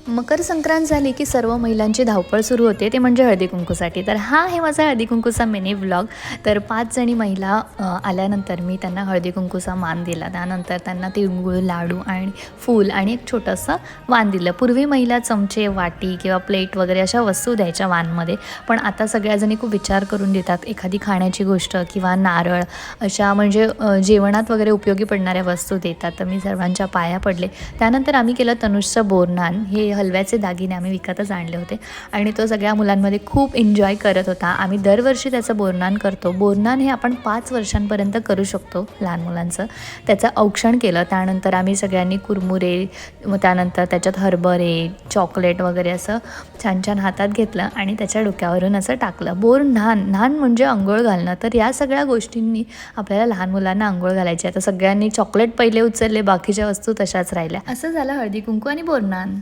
मकर संक्रांत झाली की सर्व महिलांची धावपळ सुरू होते, ते म्हणजे हळदी कुंकूसाठी. तर हा आहे माझा हळदी कुंकूचा मिनी व्लॉग. तर 5 जणी महिला आल्यानंतर मी त्यांना हळदी कुंकूचा मान दिला. त्यानंतर त्यांना तिळगुळ, लाडू आणि फूल आणि एक छोटंसं वाण दिलं. पूर्वी महिला चमचे, वाटी किंवा प्लेट वगैरे अशा वस्तू द्यायच्या वाणमध्ये, पण आता सगळ्याजणी खूप विचार करून देतात. एखादी खाण्याची गोष्ट किंवा नारळ अशा म्हणजे जेवणात वगैरे उपयोगी पडणाऱ्या वस्तू देतात. तर मी सर्वांच्या पाया पडले. त्यानंतर आम्ही केलं तनुषचं बोरनान. हे हलव्याचे दागिने आम्ही विकतच आणले होते आणि तो सगळ्या मुलांमध्ये खूप एन्जॉय करत होता. आम्ही दरवर्षी त्याचं बोरनान करतो. बोरनान हे आपण 5 वर्षांपर्यंत करू शकतो लहान मुलांचं. त्याचं औक्षण केलं. त्यानंतर आम्ही सगळ्यांनी कुरमुरे, मग त्यानंतर त्याच्यात हरभरे, चॉकलेट वगैरे असं छान छान हातात घेतलं आणि त्याच्या डोक्यावरून असं टाकलं. नान म्हणजे अंघोळ घालणं. तर या सगळ्या गोष्टींनी आपल्याला लहान मुलांना अंघोळ घालायची. आता सगळ्यांनी चॉकलेट पहिले उचलले, बाकीच्या वस्तू तशाच राहिल्या. असं झालं हळदी कुंकू आणि बोरनान.